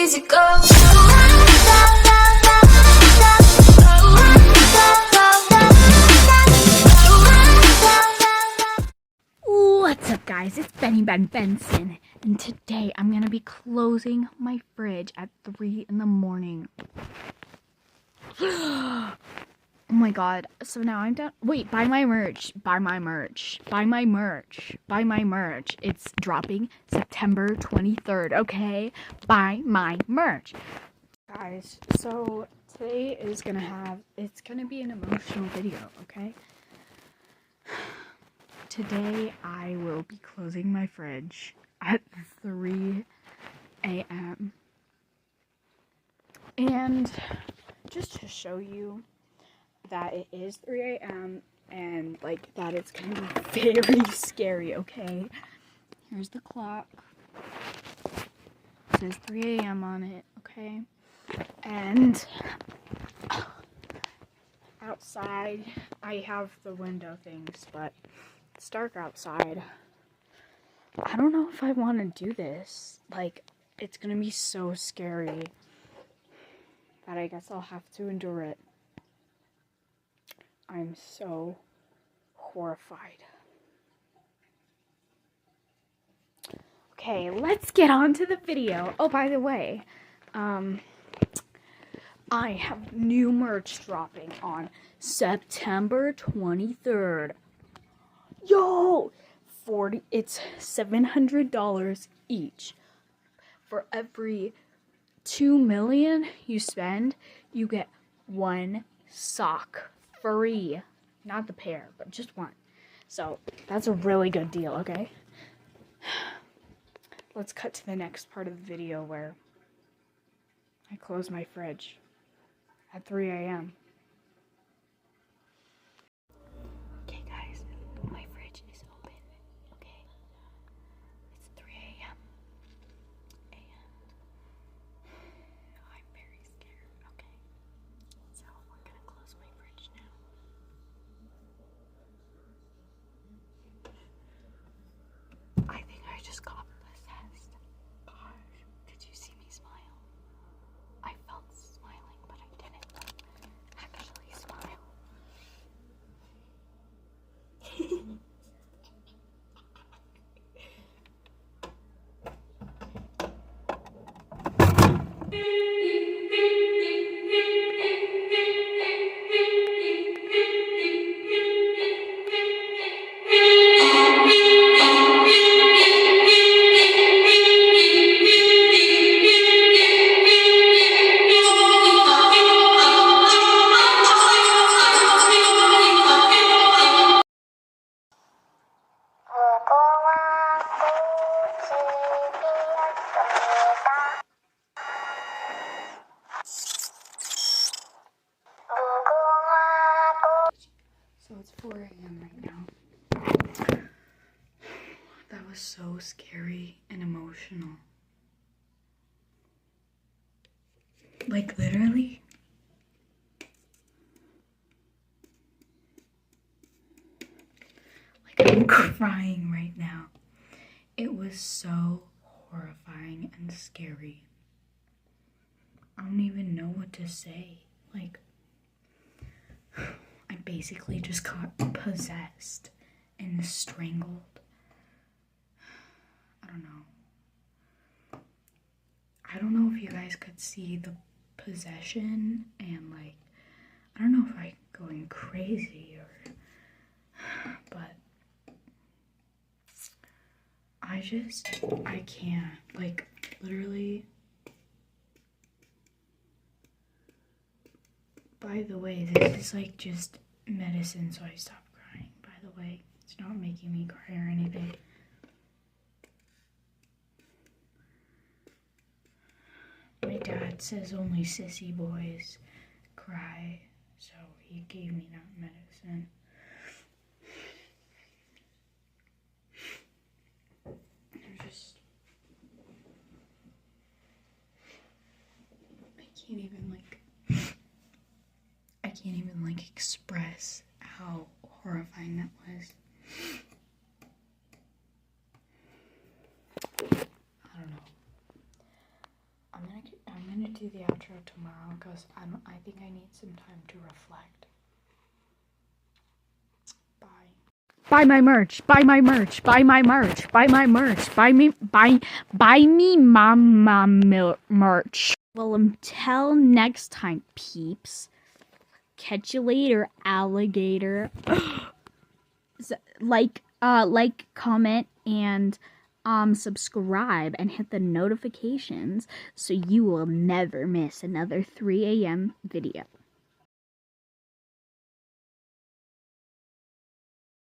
easy go. What's up, guys? It's Ben Benson, and today I'm gonna be closing my fridge at 3 in the morning. Oh my god. So now I'm done. Wait, buy my merch. Buy my merch. Buy my merch. Buy my merch. It's dropping September 23rd, okay? Buy my merch. Guys, so today is it's gonna be an emotional video, okay? Today I will be closing my fridge at 3 a.m. And just to show you that it is 3 a.m. and like that it's gonna be very scary, okay? Here's the clock. It says 3 a.m. on it, okay? And outside I have the window things, but it's dark outside. I don't know if I want to do this. Like, it's gonna be so scary that I guess I'll have to endure it. I'm so horrified. Okay, let's get on to the video. Oh, by the way, I have new merch dropping on September 23rd. Yo! It's $700 each. For every 2 million you spend, you get one sock free. Not the pair, but just one. So that's a really good deal, okay? Let's cut to the next part of the video where I close my fridge at 3 a.m. Okay, guys, my fridge is open, okay? It's 3 a.m. and I'm very scared, okay? So we're gonna close my fridge now. I think I just got possessed. Gosh, did you see me smile? I felt smiling, but I didn't actually smile. So it's 4 a.m. right now. That was so scary and emotional. Like, literally. Like, I'm crying right now. It was so horrifying and scary. I don't even know what to say. Like, I basically just got possessed and strangled. I don't know if you guys could see the possession and like, I don't know if I'm going crazy or, but I can't, like, literally. By the way, this is like just medicine, so I stop crying. By the way, it's not making me cry or anything. My dad says only sissy boys cry, so he gave me that medicine. I can't even express how horrifying that was. I don't know. I'm gonna get do the outro tomorrow because I think I need some time to reflect. Bye. Buy my merch. Buy my merch. Buy my merch. Buy my merch. Buy me mama merch. Well, until next time, peeps. Catch you later, alligator. Like, comment, and subscribe and hit the notifications so you will never miss another 3 a.m. video.